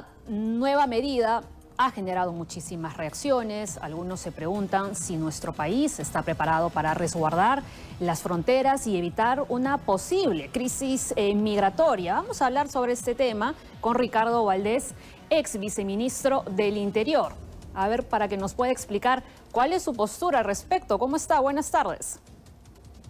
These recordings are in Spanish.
Esta nueva medida ha generado muchísimas reacciones. Algunos se preguntan si nuestro país está preparado para resguardar las fronteras y evitar una posible crisis migratoria. Vamos a hablar sobre este tema con Ricardo Valdés, ex viceministro del Interior. A ver, para que nos pueda explicar cuál es su postura al respecto. ¿Cómo está? Buenas tardes.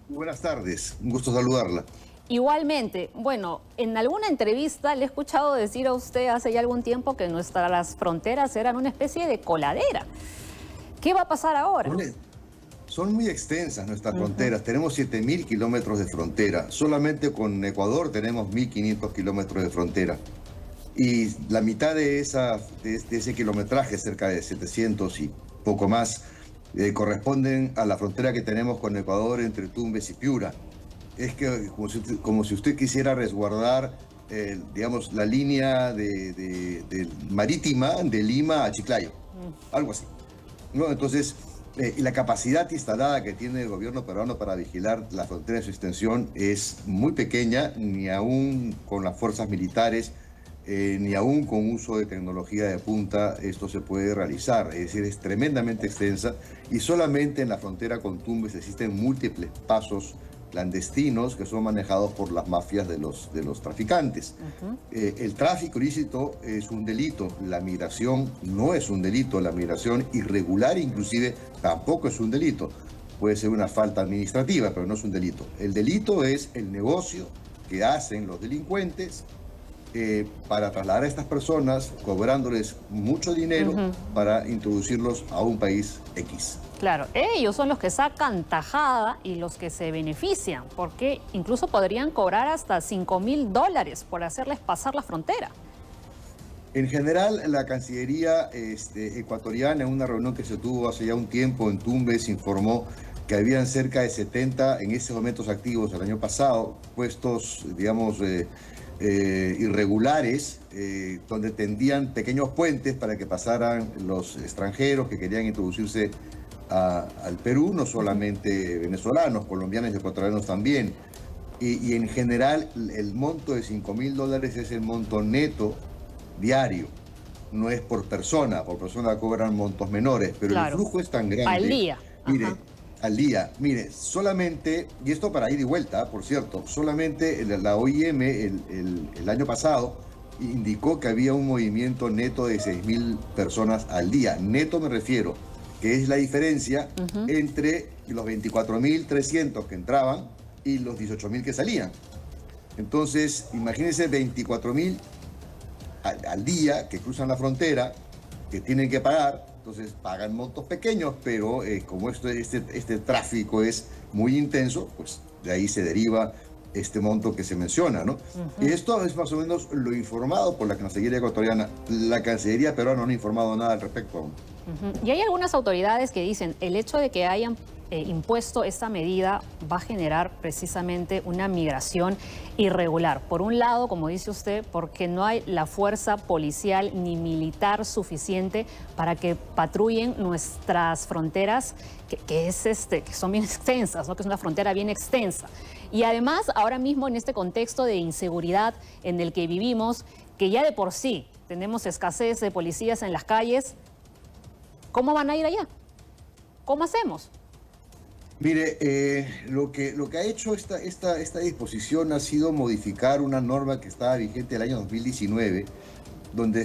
Buenas tardes, un gusto saludarla. Igualmente, bueno, en alguna entrevista le he escuchado decir a usted hace ya algún tiempo que nuestras fronteras eran una especie de coladera. ¿Qué va a pasar ahora? Son muy extensas nuestras fronteras, tenemos 7.000 kilómetros de frontera, solamente con Ecuador tenemos 1.500 kilómetros de frontera. Y la mitad de ese kilometraje, cerca de 700 y poco más, corresponden a la frontera que tenemos con Ecuador entre Tumbes y Piura. Es que como si usted quisiera resguardar, digamos, la línea marítima de Lima a Chiclayo, algo así, ¿no? Entonces, la capacidad instalada que tiene el gobierno peruano para vigilar la frontera en su extensión es muy pequeña, ni aún con las fuerzas militares, ni aún con uso de tecnología de punta esto se puede realizar. Es decir, es tremendamente extensa y solamente en la frontera con Tumbes existen múltiples pasos clandestinos que son manejados por las mafias de los traficantes. El tráfico ilícito es un delito, la migración no es un delito, la migración irregular inclusive tampoco es un delito. Puede ser una falta administrativa, pero no es un delito. El delito es el negocio que hacen los delincuentes para trasladar a estas personas, cobrándoles mucho dinero para introducirlos a un país X. Claro, ellos son los que sacan tajada y los que se benefician, porque incluso podrían cobrar hasta $5.000 por hacerles pasar la frontera. En general, la Cancillería ecuatoriana, en una reunión que se tuvo hace ya un tiempo en Tumbes, informó que habían cerca de 70 en esos momentos activos el año pasado, puestos, digamos, irregulares, donde tendían pequeños puentes para que pasaran los extranjeros que querían introducirse al Perú, no solamente venezolanos, colombianos y ecuatorianos también. Y en general el monto de $5.000 es el monto neto diario, no es por persona cobran montos menores, pero claro, el flujo es tan grande. Al día. Mire, al día, mire, solamente, y esto para ir y vuelta, por cierto, solamente la OIM el año pasado indicó que había un movimiento neto de 6.000 personas al día. Neto me refiero, que es la diferencia entre los 24.300 que entraban y los 18.000 que salían. Entonces, imagínense 24.000 al día que cruzan la frontera, que tienen que pagar. Entonces pagan montos pequeños, pero como este tráfico es muy intenso, pues de ahí se deriva este monto que se menciona, ¿no? Y esto es más o menos lo informado por la Cancillería ecuatoriana. La Cancillería peruana no ha informado nada al respecto aún. Y hay algunas autoridades que dicen el hecho de que hayan impuesto esta medida va a generar precisamente una migración irregular. Por un lado, como dice usted, porque no hay la fuerza policial ni militar suficiente para que patrullen nuestras fronteras, que son bien extensas, ¿no? Que es una frontera bien extensa. Y además, ahora mismo en este contexto de inseguridad en el que vivimos, que ya de por sí tenemos escasez de policías en las calles, ¿cómo van a ir allá? ¿Cómo hacemos? Mire, lo que ha hecho esta disposición ha sido modificar una norma que estaba vigente el año 2019, donde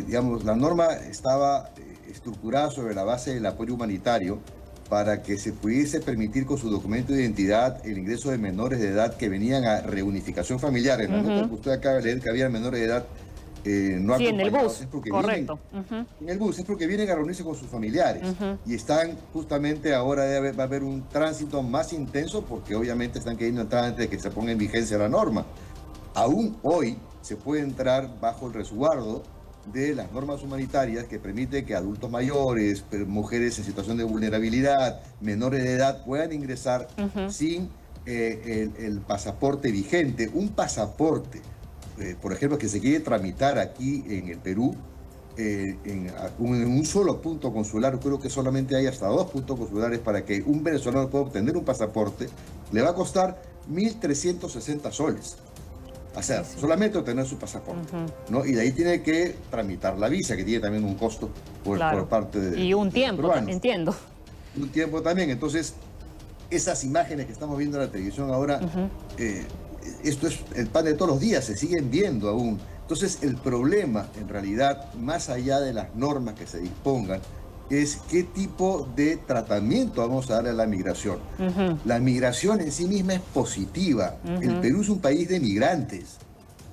digamos, la norma estaba estructurada sobre la base del apoyo humanitario para que se pudiese permitir con su documento de identidad el ingreso de menores de edad que venían a reunificación familiar. En la nota que usted acaba de leer que había menores de edad no sí, en el bus, correcto. En el bus, es porque vienen a reunirse con sus familiares y están justamente ahora va a haber un tránsito más intenso porque obviamente están queriendo entrar antes de que se ponga en vigencia la norma. Aún hoy se puede entrar bajo el resguardo de las normas humanitarias que permiten que adultos mayores, mujeres en situación de vulnerabilidad, menores de edad puedan ingresar sin el pasaporte vigente. Un pasaporte, por ejemplo, que se quiere tramitar aquí en el Perú, en un solo punto consular, creo que solamente hay hasta 2 puntos consulares para que un venezolano pueda obtener un pasaporte, le va a costar 1.360 soles. hacer, Sí, sí. solamente obtener su pasaporte, ¿no? Y de ahí tiene que tramitar la visa, que tiene también un costo por parte Y un de los tiempo, peruanos. entiendo. Un tiempo también. Entonces, esas imágenes que estamos viendo en la televisión ahora, esto es el pan de todos los días, se siguen viendo aún. Entonces, el problema, en realidad, más allá de las normas que se dispongan, es qué tipo de tratamiento vamos a darle a la migración. La migración en sí misma es positiva. El Perú es un país de migrantes.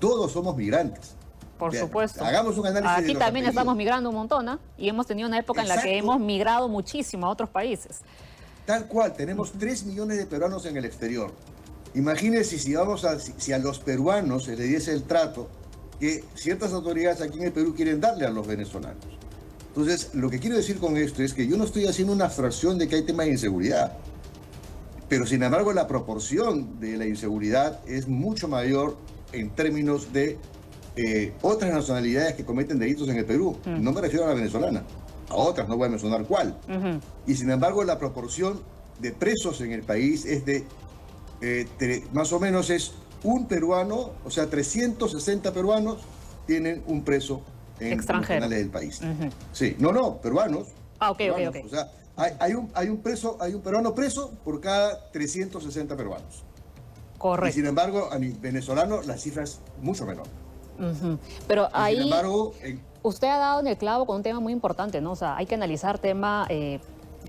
Todos somos migrantes. Por supuesto. Hagamos un análisis de Aquí los también apellidos. estamos migrando un montón, ¿no? Y hemos tenido una época en la que Exacto. hemos migrado muchísimo a otros países. Tal cual, tenemos 3 millones de peruanos en el exterior. Imagínense si a los peruanos se les diese el trato que ciertas autoridades aquí en el Perú quieren darle a los venezolanos. Entonces, lo que quiero decir con esto es que yo no estoy haciendo una abstracción de que hay temas de inseguridad, pero sin embargo la proporción de la inseguridad es mucho mayor en términos de otras nacionalidades que cometen delitos en el Perú. No me refiero a la venezolana, a otras, no voy a mencionar cuál. Y sin embargo la proporción de presos en el país es de más o menos es un peruano, o sea, 360 peruanos tienen un preso en los Extranjero. penales del país. Sí, no, peruanos. Ah, ok. O sea, hay un peruano preso por cada 360 peruanos. Y Correcto. sin embargo, a mi venezolano la cifra es mucho menor. Pero Y ahí sin embargo, usted ha dado en el clavo con un tema muy importante, ¿no? O sea, hay que analizar tema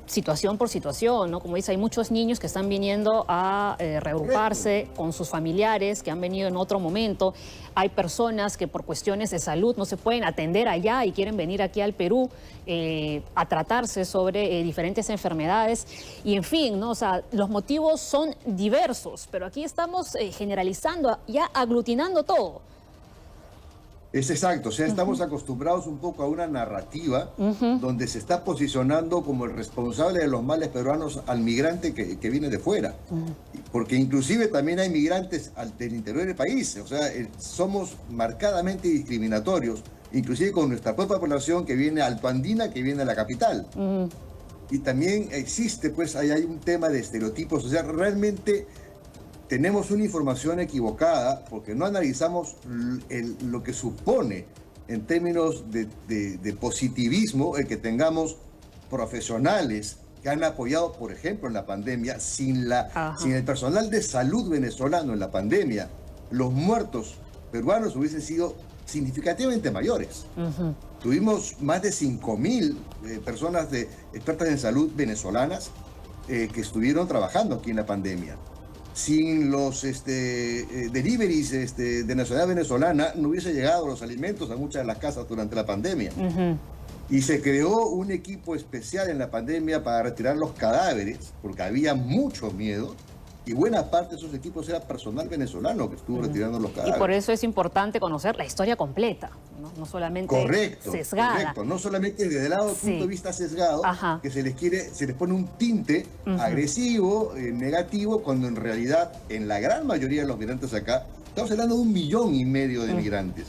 situación por situación, ¿no? Como dice, hay muchos niños que están viniendo a reagruparse con sus familiares que han venido en otro momento. Hay personas que por cuestiones de salud no se pueden atender allá y quieren venir aquí al Perú a tratarse sobre diferentes enfermedades. Y en fin, ¿no? O sea, los motivos son diversos, pero aquí estamos generalizando, ya aglutinando todo. es exacto, o sea, estamos acostumbrados un poco a una narrativa donde se está posicionando como el responsable de los males peruanos al migrante que viene de fuera. Porque inclusive también hay migrantes del interior del país, o sea, somos marcadamente discriminatorios, inclusive con nuestra propia población que viene altoandina, que viene a la capital. Y también existe, pues, ahí hay un tema de estereotipos, o sea, realmente tenemos una información equivocada porque no analizamos lo que supone en términos de positivismo el que tengamos profesionales que han apoyado, por ejemplo, en la pandemia, sin el personal de salud venezolano en la pandemia, los muertos peruanos hubiesen sido significativamente mayores. Tuvimos más de 5.000 personas expertas en salud venezolanas que estuvieron trabajando aquí en la pandemia. Sin los deliveries de nacionalidad venezolana no hubiese llegado los alimentos a muchas de las casas durante la pandemia. Y se creó un equipo especial en la pandemia para retirar los cadáveres, porque había mucho miedo, y buena parte de esos equipos era personal venezolano que estuvo retirando los cadáveres. Y por eso es importante conocer la historia completa, no solamente sesgada. Correcto, no solamente desde el lado del punto de vista sesgado, que se les pone un tinte agresivo, negativo, cuando en realidad, en la gran mayoría de los migrantes acá, estamos hablando de 1,5 millones de migrantes.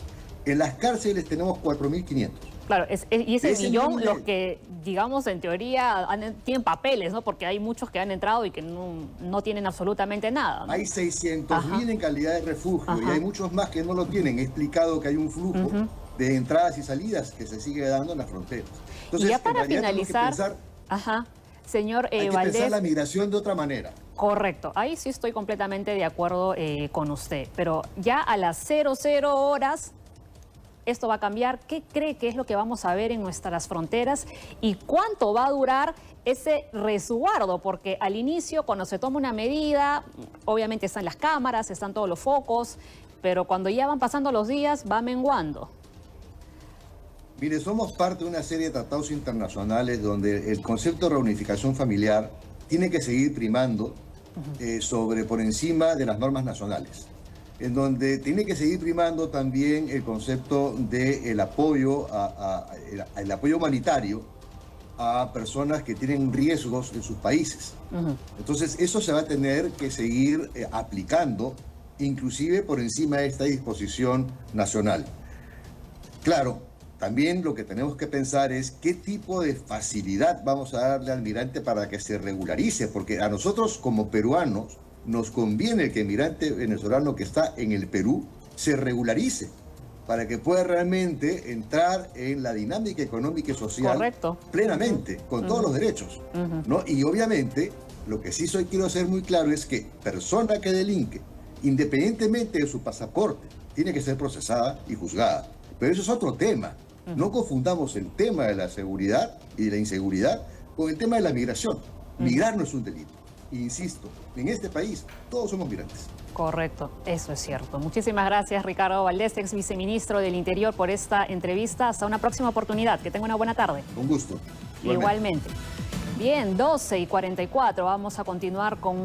En las cárceles tenemos 4.500. Claro, y ese millón, nivel. los que, digamos, en teoría tienen papeles, ¿no? Porque hay muchos que han entrado y que no tienen absolutamente nada, ¿no? Hay 600.000 en calidad de refugio y hay muchos más que no lo tienen. He explicado que hay un flujo de entradas y salidas que se sigue dando en las fronteras. Entonces, y ya para finalizar, señor hay que Valdés, pensar la migración de otra manera. Correcto, ahí sí estoy completamente de acuerdo con usted, pero ya a las 00 horas esto va a cambiar. ¿Qué cree que es lo que vamos a ver en nuestras fronteras y cuánto va a durar ese resguardo? Porque al inicio, cuando se toma una medida, obviamente están las cámaras, están todos los focos, pero cuando ya van pasando los días, va menguando. Mire, somos parte de una serie de tratados internacionales donde el concepto de reunificación familiar tiene que seguir primando por encima de las normas nacionales, en donde tiene que seguir primando también el concepto del apoyo, el apoyo humanitario a personas que tienen riesgos en sus países. Entonces, eso se va a tener que seguir aplicando, inclusive por encima de esta disposición nacional. Claro, también lo que tenemos que pensar es qué tipo de facilidad vamos a darle al migrante para que se regularice, porque a nosotros como peruanos nos conviene que el migrante venezolano que está en el Perú se regularice, para que pueda realmente entrar en la dinámica económica y social Correcto. plenamente, con todos los derechos, ¿no? Y obviamente, lo que sí quiero ser muy claro es que persona que delinque, independientemente de su pasaporte, tiene que ser procesada y juzgada. Pero eso es otro tema. No confundamos el tema de la seguridad y de la inseguridad con el tema de la migración. Migrar no es un delito. Insisto, en este país todos somos migrantes. Correcto, eso es cierto. Muchísimas gracias, Ricardo Valdés, ex viceministro del Interior, por esta entrevista. Hasta una próxima oportunidad. Que tenga una buena tarde. Con gusto. Igualmente. Bien, 12:44. Vamos a continuar con